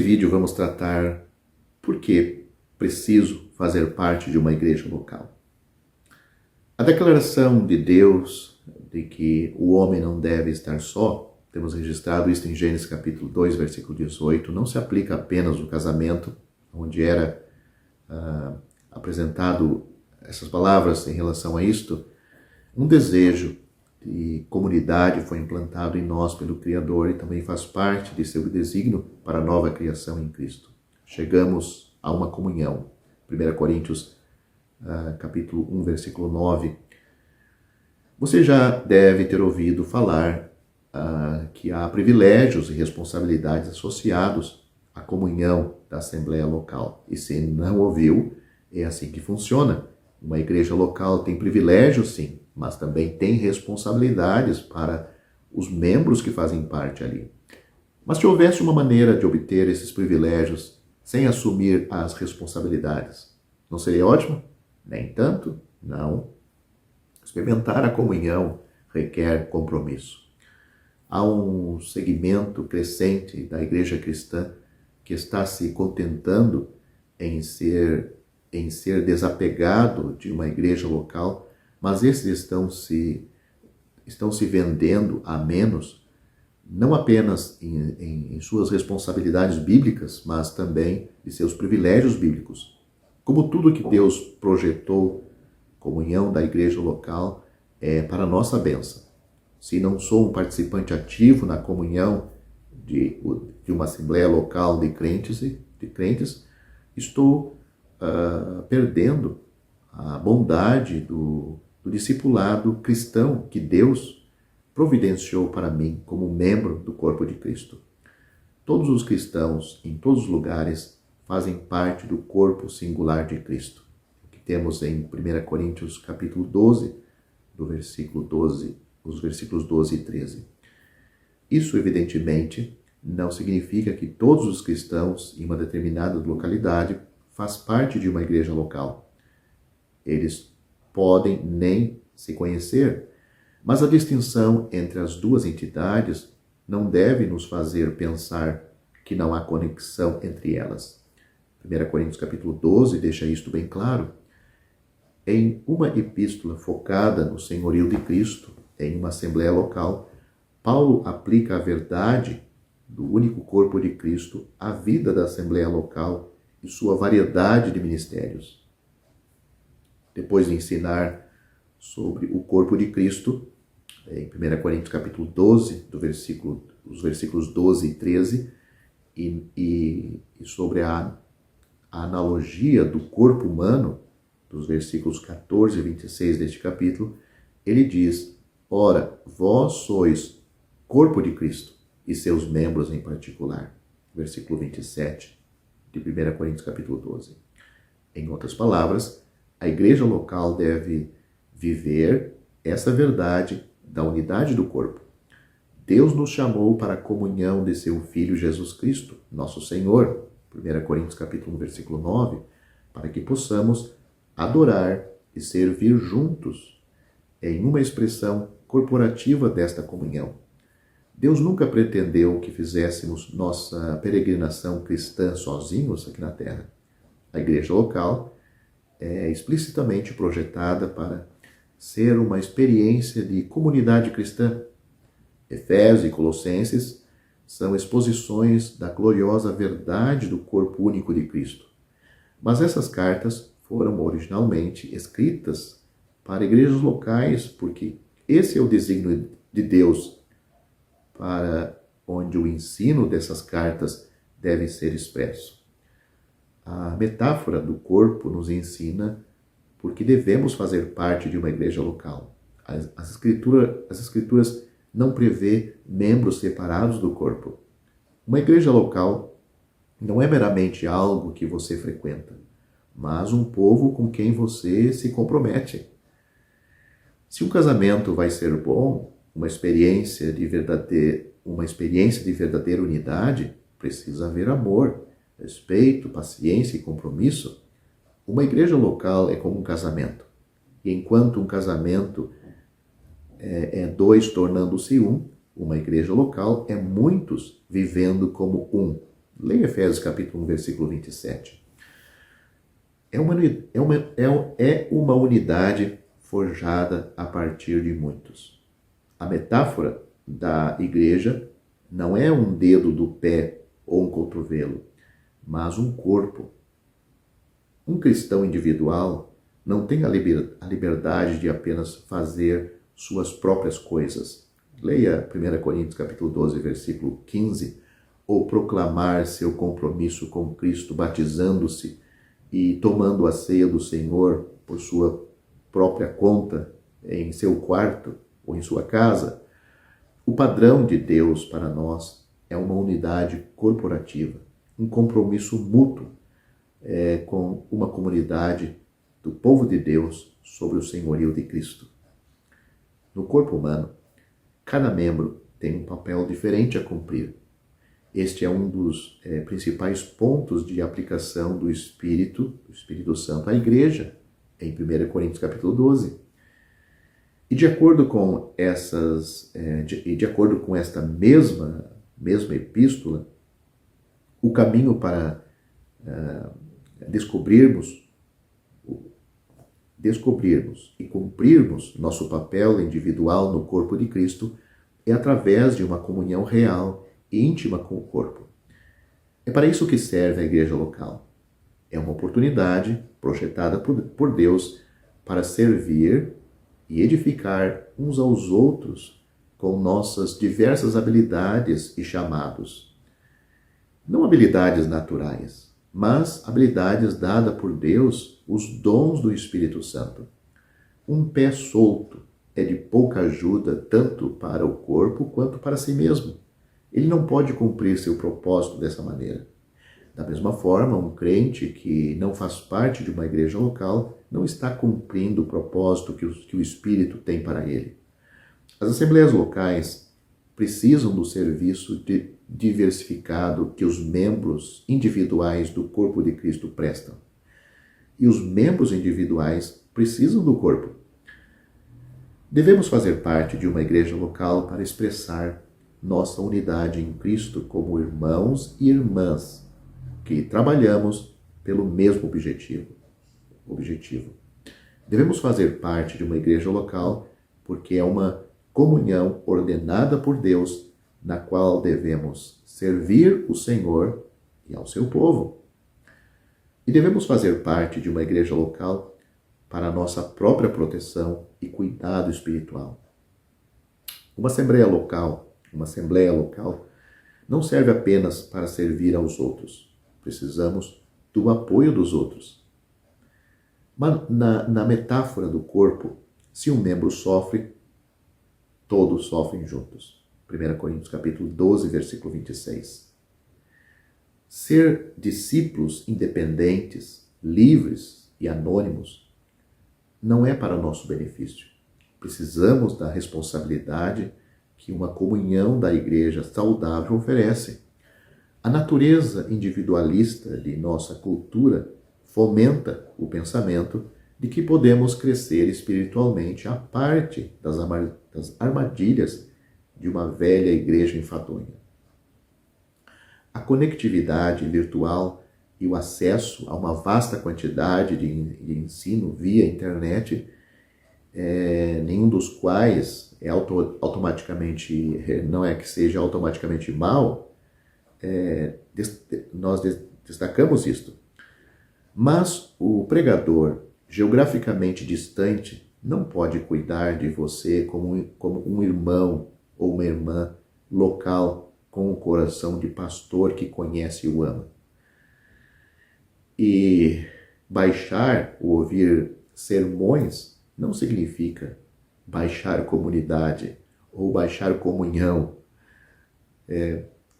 vídeo vamos tratar por que preciso fazer parte de uma igreja local. A declaração de Deus de que o homem não deve estar só, temos registrado isso em Gênesis capítulo 2, versículo 18, não se aplica apenas no casamento, onde era apresentado essas palavras em relação a isto. Um desejo de comunidade foi implantado em nós pelo Criador e também faz parte de seu desígnio para a nova criação em Cristo. Chegamos a uma comunhão. 1 Coríntios, capítulo 1, versículo 9. Você já deve ter ouvido falar que há privilégios e responsabilidades associados à comunhão da Assembleia Local. E se não ouviu, é assim que funciona. Uma igreja local tem privilégios, sim, mas também tem responsabilidades para os membros que fazem parte ali. Mas se houvesse uma maneira de obter esses privilégios sem assumir as responsabilidades, não seria ótimo? Nem tanto, não. Experimentar a comunhão requer compromisso. Há um segmento crescente da igreja cristã que está se contentando em ser desapegado de uma igreja local, mas esses estão se vendendo a menos, não apenas em suas responsabilidades bíblicas, mas também de seus privilégios bíblicos. Como tudo que Deus projetou, comunhão da igreja local é para a nossa bênção. Se não sou um participante ativo na comunhão de uma assembleia local de crentes, estou perdendo a bondade do discipulado cristão que Deus providenciou para mim como membro do corpo de Cristo. Todos os cristãos, em todos os lugares, fazem parte do corpo singular de Cristo. O que temos em 1 Coríntios capítulo 12, do versículo 12, os versículos 12 e 13. Isso, evidentemente, não significa que todos os cristãos em uma determinada localidade faz parte de uma igreja local. Eles podem nem se conhecer, mas a distinção entre as duas entidades não deve nos fazer pensar que não há conexão entre elas. 1 Coríntios capítulo 12 deixa isto bem claro. Em uma epístola focada no senhorio de Cristo, em uma assembleia local, Paulo aplica a verdade do único corpo de Cristo à vida da assembleia local e sua variedade de ministérios. Depois de ensinar sobre o corpo de Cristo, em 1 Coríntios capítulo 12, os versículos 12 e 13, e sobre a analogia do corpo humano, dos versículos 14 e 26 deste capítulo, ele diz: ora, vós sois corpo de Cristo e seus membros em particular. Versículo 27 de 1 Coríntios capítulo 12. Em outras palavras, a igreja local deve viver essa verdade da unidade do corpo. Deus nos chamou para a comunhão de seu Filho Jesus Cristo, nosso Senhor, 1 Coríntios capítulo 1, versículo 9, para que possamos adorar e servir juntos em uma expressão corporativa desta comunhão. Deus nunca pretendeu que fizéssemos nossa peregrinação cristã sozinhos aqui na Terra. A igreja local é explicitamente projetada para ser uma experiência de comunidade cristã. Efésios e Colossenses são exposições da gloriosa verdade do corpo único de Cristo. Mas essas cartas foram originalmente escritas para igrejas locais, porque esse é o desígnio de Deus para onde o ensino dessas cartas deve ser expresso. A metáfora do corpo nos ensina porque devemos fazer parte de uma igreja local. As escrituras não prevê membros separados do corpo. Uma igreja local não é meramente algo que você frequenta, mas um povo com quem você se compromete. Se um casamento vai ser bom, uma experiência de verdadeira unidade, precisa haver amor, respeito, paciência e compromisso. Uma igreja local é como um casamento. E enquanto um casamento é dois tornando-se um, uma igreja local é muitos vivendo como um. Leia Efésios capítulo 1, versículo 27. É uma unidade forjada a partir de muitos. A metáfora da igreja não é um dedo do pé ou um cotovelo, mas um corpo. Um cristão individual não tem a liberdade de apenas fazer suas próprias coisas. Leia 1 Coríntios capítulo 12, versículo 15, ou proclamar seu compromisso com Cristo, batizando-se e tomando a ceia do Senhor por sua própria conta, em seu quarto ou em sua casa. O padrão de Deus para nós é uma unidade corporativa, um compromisso mútuo com uma comunidade do povo de Deus sobre o senhorio de Cristo. No corpo humano, cada membro tem um papel diferente a cumprir. Este é um dos principais pontos de aplicação do Espírito Santo à igreja, em 1 Coríntios capítulo 12. E de acordo com esta mesma epístola, o caminho para descobrirmos e cumprirmos nosso papel individual no corpo de Cristo é através de uma comunhão real e íntima com o corpo. É para isso que serve a igreja local. É uma oportunidade projetada por Deus para servir e edificar uns aos outros com nossas diversas habilidades e chamados. Não habilidades naturais, mas habilidades dadas por Deus, os dons do Espírito Santo. Um pé solto é de pouca ajuda tanto para o corpo quanto para si mesmo. Ele não pode cumprir seu propósito dessa maneira. Da mesma forma, um crente que não faz parte de uma igreja local não está cumprindo o propósito que o Espírito tem para ele. As assembleias locais precisam do serviço diversificado que os membros individuais do corpo de Cristo prestam. E os membros individuais precisam do corpo. Devemos fazer parte de uma igreja local para expressar nossa unidade em Cristo como irmãos e irmãs que trabalhamos pelo mesmo objetivo. Devemos fazer parte de uma igreja local porque é uma comunhão ordenada por Deus, na qual devemos servir o Senhor e ao seu povo. E devemos fazer parte de uma igreja local para a nossa própria proteção e cuidado espiritual. Uma assembleia local não serve apenas para servir aos outros. Precisamos do apoio dos outros. Mas na metáfora do corpo, se um membro sofre, todos sofrem juntos. 1 Coríntios capítulo 12, versículo 26. Ser discípulos independentes, livres e anônimos não é para nosso benefício. Precisamos da responsabilidade que uma comunhão da igreja saudável oferece. A natureza individualista de nossa cultura fomenta o pensamento de que podemos crescer espiritualmente à parte das armadilhas de uma velha igreja enfadonha. A conectividade virtual e o acesso a uma vasta quantidade de ensino via internet, nenhum dos quais é automaticamente, não é que seja automaticamente mal, nós destacamos isto. Mas o pregador, geograficamente distante, não pode cuidar de você como um irmão ou uma irmã local com o coração de pastor que conhece e o ama. E baixar ou ouvir sermões não significa baixar comunidade ou baixar comunhão.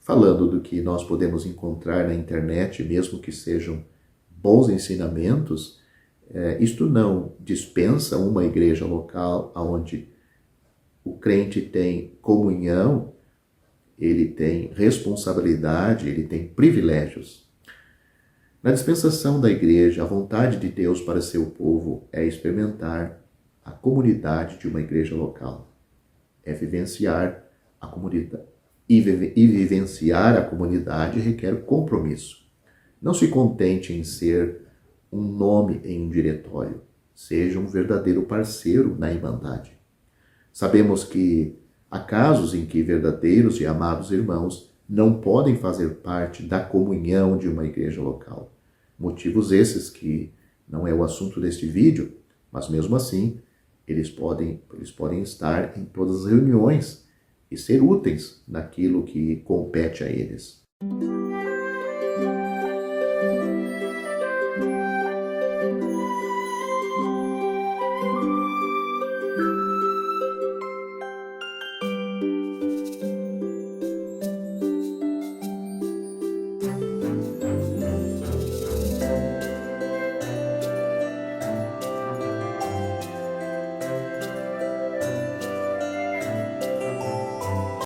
Falando do que nós podemos encontrar na internet, mesmo que sejam bons ensinamentos, isto não dispensa uma igreja local onde o crente tem comunhão, ele tem responsabilidade, ele tem privilégios. Na dispensação da igreja, a vontade de Deus para seu povo é experimentar a comunidade de uma igreja local, é vivenciar a e vivenciar a comunidade requer compromisso. Não se contente em ser um nome em um diretório. Seja um verdadeiro parceiro na Irmandade. Sabemos que há casos em que verdadeiros e amados irmãos não podem fazer parte da comunhão de uma igreja local. Motivos esses que não é o assunto deste vídeo, mas mesmo assim, eles podem estar em todas as reuniões e ser úteis naquilo que compete a eles.